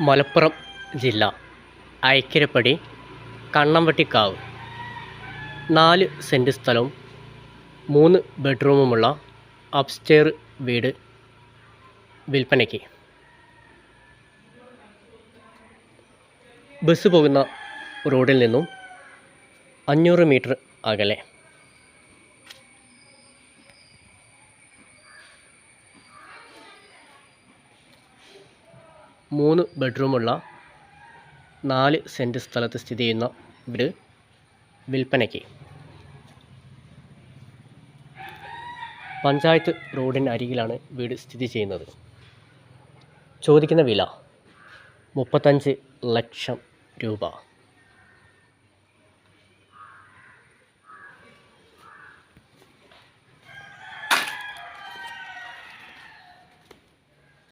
മലപ്പുറം ജില്ല ഐക്കരപ്പടി കണ്ണംവട്ടിക്കാവ് 4 സെൻറ് സ്ഥലവും 3 ബെഡ്റൂമുമുള്ള അപ്സ്റ്റെയർ വീട് വിൽപ്പനയ്ക്ക്. ബസ് പോകുന്ന റോഡിൽ നിന്നും 500 മീറ്റർ അകലെ. മൂന്ന് ബെഡ്റൂമുള്ള 4 സെൻറ് സ്ഥലത്ത് സ്ഥിതി ചെയ്യുന്ന വീട് വിൽപ്പനയ്ക്ക്. പഞ്ചായത്ത് റോഡിന് അരികിലാണ് വീട് സ്ഥിതി ചെയ്യുന്നത്. ചോദിക്കുന്ന വില 35 ലക്ഷം രൂപ.